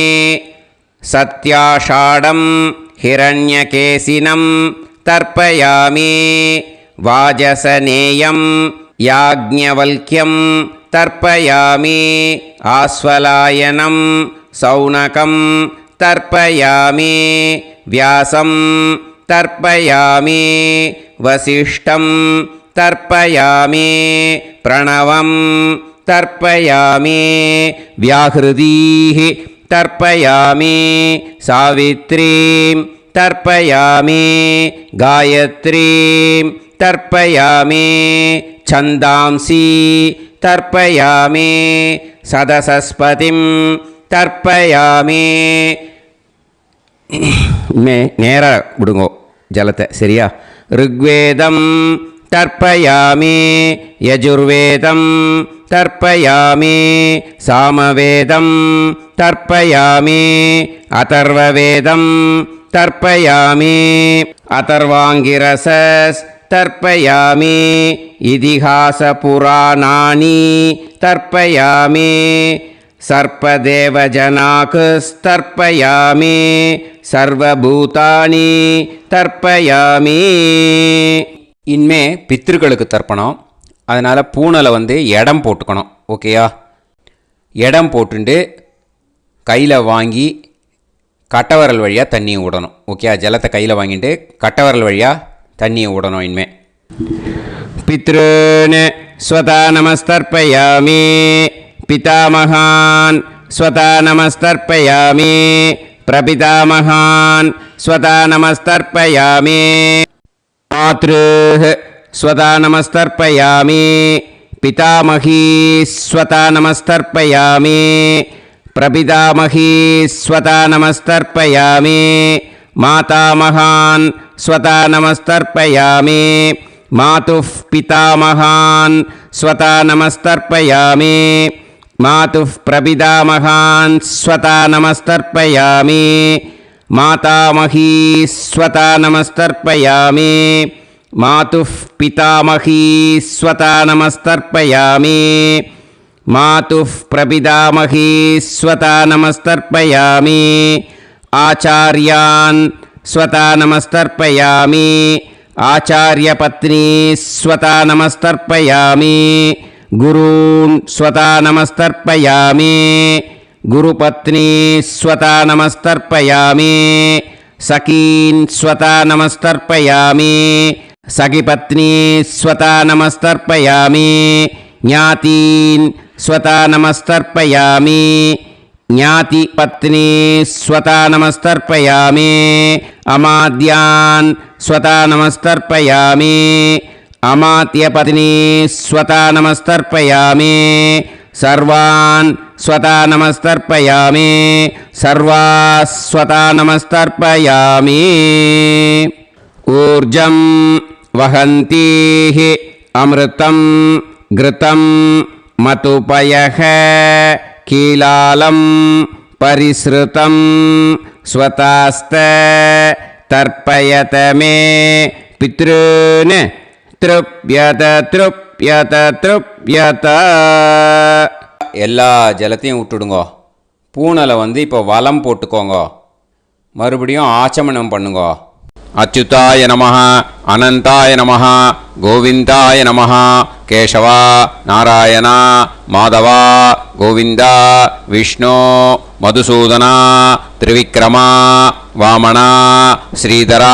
सत्याषाढं हिरण्यकेशिनं तर्पयामि वाजसनेयं याज्ञवल्क्यं तर्पयामि आस्वलायनं सौनकं तर्पयामि व्यासं तर्पयामि वसिष्ठं तर्पयामि प्रणवं तर्पयामि व्याहृतीः तर्पयामि सावित्रीं तर्पयामि गायत्रीं तर्पयामि छन्दांसि तर्पयामि सदसस्पतिं तर्पयामि நேரா விடுங்கோ ஜலத்தை சரியா ऋग्वेदं तर्पयामि यजुर्वेदं तर्पयामि सामवेदं तर्पयामि अथर्ववेदं तर्पयामि अथर्वाङ्गिरसस् तर्पयामि इतिहासपुराणानि तर्पयामि सर्पदेवजनाकस्तर्पयामि सर्वभूतानि तर्पयामि இனிமே பித்திருக்களுக்கு தர்ப்பணம். அதனால் பூனலை இடம் போட்டுக்கணும். ஓகேயா? இடம் போட்டுண்டு கையில் வாங்கி கட்டவரல் வழியாக தண்ணியை விடணும். ஓகேயா? ஜலத்தை கையில் வாங்கிட்டு கட்டவரல் வழியாக தண்ணியை விடணும். இனிமே பித்ருன் ஸ்வதா நமஸ்தர்ப்பயாமி पितामहान् स्वता नमस्तर्पयामि प्रपितामहान् स्वता नमस्तर्पयामि मातृः स्वता नमस्तर्पयामि पितामही स्वता नमस्तर्पयामि प्रपितामही स्वता नमस्तर्पयामि मातामहान् स्वता नमस्तर्पयामि मातुः पितामहान् स्वता नमस्तर्पयामि मातुः प्रपितामहान् स्वता नमस्तर्पयामि मातामही स्वता नमस्तर्पयामि मातुः पितामही स्वता नमस्तर्पयामि मातुः प्रपितामही स्वता नमस्तर्पयामि आचार्यान् स्वता नमस्तर्पयामि आचार्यपत्नी स्वता नमस्तर्पयामि गुरून् स्वता नमस्तर्पयामि गुरुपत्नी स्वता नमस्तर्पयामि सखीन् स्वता नमस्तर्पयामि सखिपत्नी स्वता नमस्तर्पयामि ज्ञातीन् स्वता नमस्तर्पयामि ज्ञातिपत्नी स्वता नमस्तर्पयामि अमाद्यान् स्वता नमस्तर्पयामि अमात्यपत्नी स्वता नमस्तर्पयामि सर्वान् स्वता नमस्तर्पयामि सर्वाः स्वता नमस्तर्पयामि ऊर्जं वहन्तीः अमृतं घृतं मतुपयः कीलालं परिसृतं स्वतास्त तर्पयत मे पितॄन् तृप्यत तृप्यत तृप्यत எல்லா ஜலத்தையும் விட்டுடுங்கோ. பூனலை இப்போ வலம் போட்டுக்கோங்க. மறுபடியும் ஆச்சமனம் பண்ணுங்கோ. அச்சுதாய நமஹ அனந்தாய நமஹ கோவிந்தாய நமஹ கேசவா நாராயணா மாதவா கோவிந்தா விஷ்ணு மதுசூதனா திரிவிக்ரமா வாமனா ஸ்ரீதரா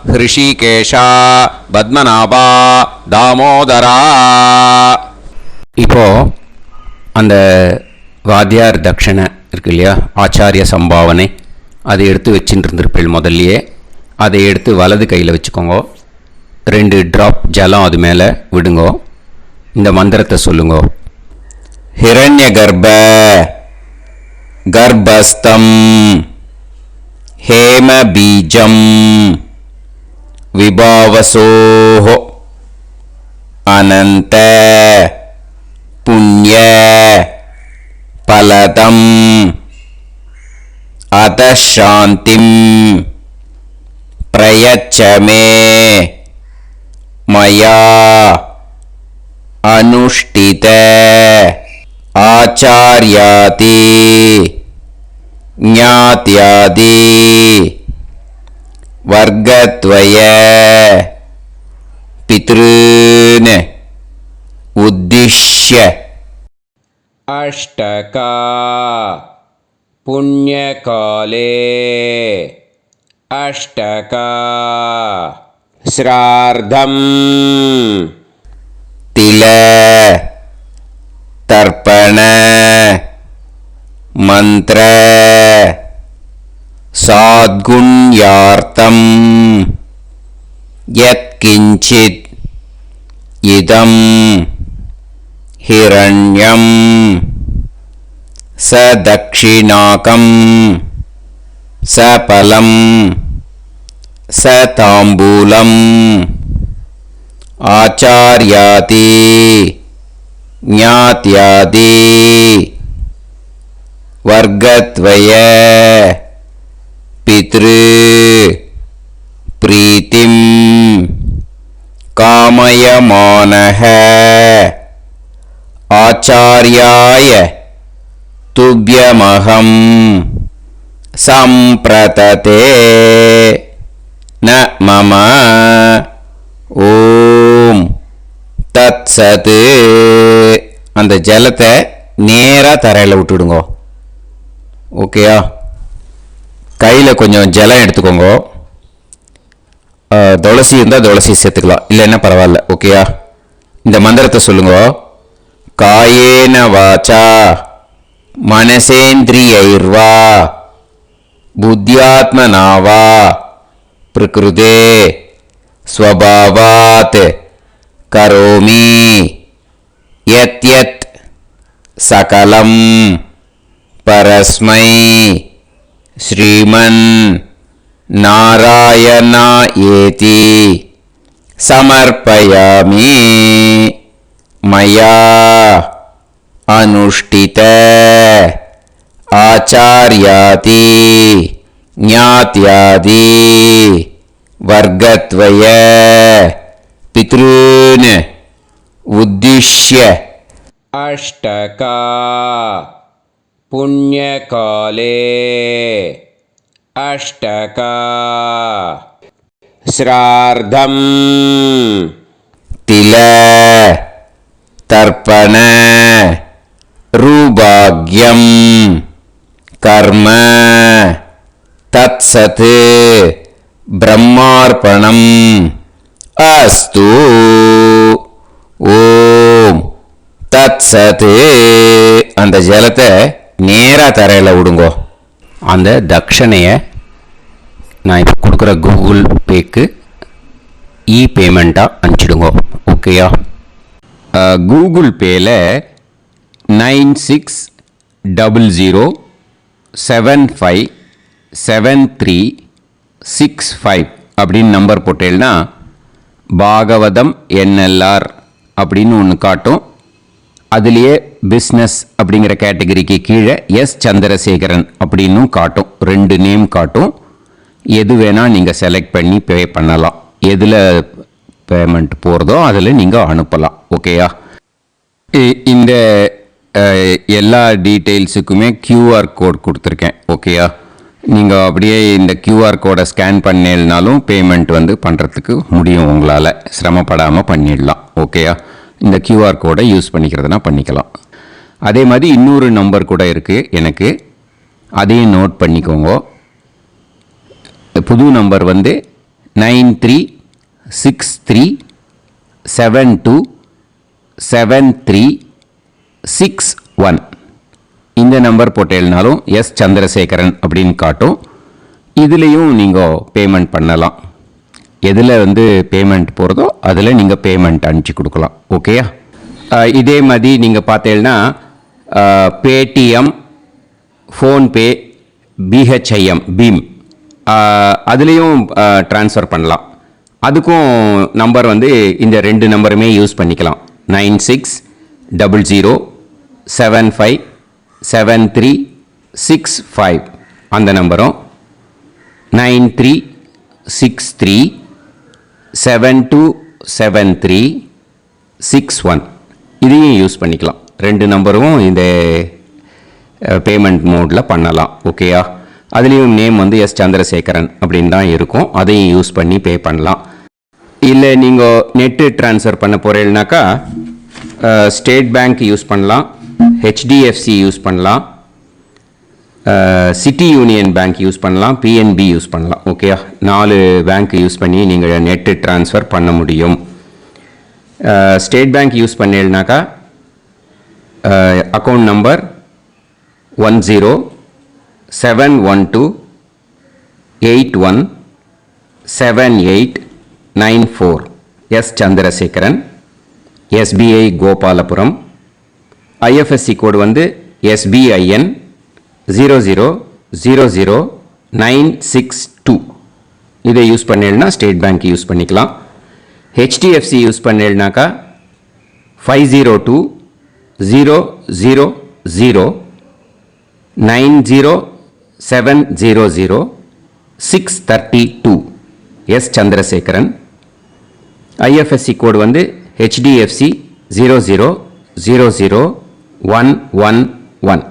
ஹிருஷிகேஷா பத்மநாபா தாமோதரா. இப்போ அந்த வாத்தியார் தட்சணை இருக்கு இல்லையா, ஆச்சாரிய சம்பாவனை, அதை எடுத்து வச்சுட்டு இருந்திருப்பேள் முதல்லையே. அதை எடுத்து வலது கையில் வச்சுக்கோங்க. 2 ட்ராப் ஜலம் அது மேலே விடுங்கோ. இந்த மந்திரத்தை சொல்லுங்கோ. ஹிரண்ய கர்ப்ப கர்ப்பஸ்தம் ஹேம பீஜம் விபாவசோஹோ அனந்த புண்ணிய फलदम् अतः शान्तिं प्रयच्छ मे मया अनुष्ठित आचार्यादि ज्ञात्यादि वर्गद्वय पितॄन् उद्दिश्य अष्टका पुण्यकाले अष्टका श्रार्धम् तिल तर्पण मंत्र साद्गुण्यार्थम् यत्किंचित् इदं हिरण्यम् स दक्षिणाकम् स फलम् स ताम्बूलम् आचार्यादि ज्ञात्यादि वर्गद्वय पितृ प्रीतिं कामयमानः आचार्याय तुभ्यमहं सम्प्रतते न मम ஓம் தத் சத். அந்த ஜலத்தை நேராக தரையில் விட்டுடுங்க. ஓகேயா? கையில் கொஞ்சம் ஜலம் எடுத்துக்கோங்க. துளசி இருந்தால் துளசி சேர்த்துக்கலாம், இல்லைன்னா பரவாயில்ல. ஓகேயா? இந்த மந்திரத்தை சொல்லுங்க. காயேன வாச்சா மனசேந்திரியைர்வா புத்தியாத்மனாவா பிரகிருதே स्वभावात् करोमि यत् यत् सकलं परस्मै श्रीमन् नारायणायेति समर्पयामि मया अनुष्ठित आचार्यादि ज्ञात्यादि वर्गद्वय पितॄन् उद्दिश्य अष्टका पुण्यकाले अष्टका श्रार्धम् तिल तर्पण रूभाग्यं कर्म तत्सत् ब्रह्मार्पणम् अस्तु. ஓம் தத் சத். அந்த ஜலத்தை நேராக தரையில் விடுங்கோ. அந்த தட்சணையை நான் இப்போ கொடுக்குற கூகுள் பேக்கு பேமெண்ட்டாக அனுப்பிச்சிடுங்கோ. ஓகேயா? கூகுள் பேயில் 9600757365 அப்படின்னு நம்பர் போட்டேன்னா பாகவதம் NLR அப்படின்னு ஒன்று காட்டும். அதுலேயே பிஸ்னஸ் அப்படிங்கிற கேட்டகரிக்கு கீழே எஸ் சந்திரசேகரன் அப்படின்னும் காட்டும். 2 நேம் காட்டும். எது வேணால் நீங்கள் செலக்ட் பண்ணி பே பண்ணலாம். எதில் பேமெண்ட் போகிறதோ அதில் நீங்கள் அனுப்பலாம். ஓகேயா? இந்த எல்லா டீட்டெயில்ஸுக்குமே QR கோட் கொடுத்துருக்கேன். ஓகேயா? நீங்கள் அப்படியே இந்த QR கோடை ஸ்கேன் பண்ணினாலும் பேமெண்ட் பண்ணுறதுக்கு முடியும். உங்களால் சிரமப்படாமல் பண்ணிடலாம். ஓகேயா? இந்த QR கோடை யூஸ் பண்ணிக்கிறதுனா பண்ணிக்கலாம். அதே மாதிரி இன்னொரு நம்பர் கூட இருக்குது எனக்கு, அதையும் நோட் பண்ணிக்கோங்க. புது நம்பர் 9363727361. இந்த நம்பர் போட்டேல்னாலும் எஸ் சந்திரசேகரன் அப்படின்னு காட்டும். இதுலேயும் நீங்கள் பேமெண்ட் பண்ணலாம். எதில் பேமெண்ட் போகிறதோ அதில் நீங்கள் பேமெண்ட் அனுப்பிச்சி கொடுக்கலாம். ஓகேயா? இதே மாதிரி நீங்கள் பார்த்தேன்னா பேடிஎம், ஃபோன்பே, BHIM பீம் அதுலேயும் ட்ரான்ஸ்ஃபர் பண்ணலாம். அதுக்கும் நம்பர் இந்த 2 நம்பருமே யூஸ் பண்ணிக்கலாம். 960075 9365 அந்த நம்பரும் 9363727361 இதையும் யூஸ் பண்ணிக்கலாம். ரெண்டு நம்பரும் இந்த பேமெண்ட் மோடில் பண்ணலாம். ஓகேயா? அதுலேயும் நேம் வந்து எஸ் சந்திரசேகரன் அப்படின்னு தான் இருக்கும். அதையும் யூஸ் பண்ணி பே பண்ணலாம். இல்லை நீங்கள் நெட்டு ட்ரான்ஸ்ஃபர் பண்ண போகிறீங்கனாக்கா ஸ்டேட் பேங்க் யூஸ் பண்ணலாம், ஹெச்டிஎஃப்சி யூஸ் பண்ணலாம், சிட்டி யூனியன் பேங்க் யூஸ் பண்ணலாம், பிஎன்பி யூஸ் பண்ணலாம். ஓகேயா? 4 பேங்க் யூஸ் பண்ணி நீங்கள் நெட்டு ட்ரான்ஸ்ஃபர் பண்ண முடியும். ஸ்டேட் பேங்க் யூஸ் பண்ணீங்கனாக்கா account number 1071281789 S Chandrasekaran, SBI Gopalapuram. IFSC code வந்து SBIN 0000962. இதை யூஸ் பண்ணீங்கன்னா ஸ்டேட் பேங்க் யூஸ் பண்ணிக்கலாம். ஹெச்டிஎஃப்சி யூஸ் பண்ணீங்கனாக்கா 5020090700 எஸ் சந்திரசேகரன். ஐஎஃப்எஸ்சி கோடு வந்து HDFC 0000111.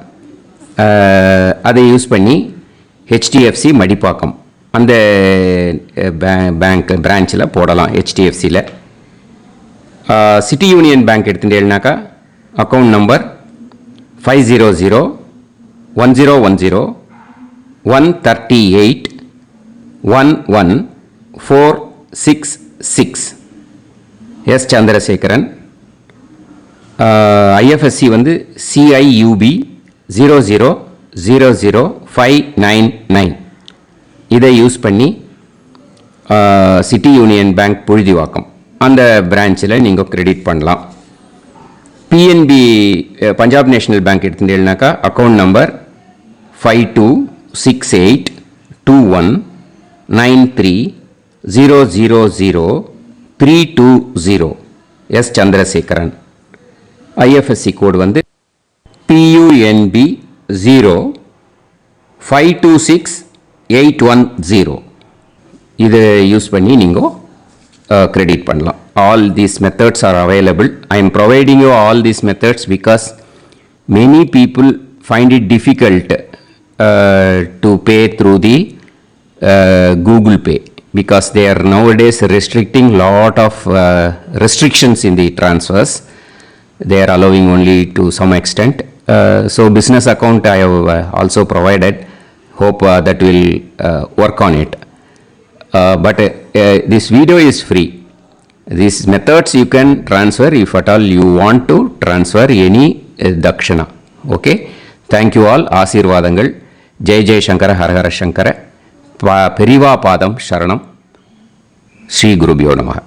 அதை யூஸ் பண்ணி ஹெச்டிஎஃப்சி மடிப்பாக்கம் அந்த பேங்க் பிரான்ச்சில் போடலாம். ஹெச்டிஎஃப்சியில் சிட்டி யூனியன் பேங்க் எடுத்துட்டேன்னாக்கா account number 5001010381146 S Chandrasekaran. IFSC வந்து CIUB 0000599. இதை யூஸ் பண்ணி சிட்டி யூனியன் பேங்க் புழுதிவாக்கம் அந்த பிரான்ச்சில் நீங்கள் கிரெடிட் பண்ணலாம். பிஎன்பி பஞ்சாப் நேஷனல் பேங்க் எடுத்துட்டீங்கன்னாக்கா account number 52682193000320 S Chandrasekaran. IFSC code வந்து PUNB 0526810. இதை யூஸ் பண்ணி நீங்கள் கிரெடிட் பண்ணலாம். All these methods are available. I am providing you all these methods because many people find it difficult to pay through the Google Pay because they are nowadays restricting lot of restrictions in the transfers. They are allowing only to some extent. So business account I have also provided. Hope that will work on it. But this video is free. These methods you can transfer if at all you want to transfer any dakshana. Okay? Thank you all. ஆசீர்வாதங்கள். ஜெய் ஜெய் சங்கர ஹரஹர சங்கர. பெரிவா பாதம் சரணம். ஸ்ரீ குருபியோ நமஹ.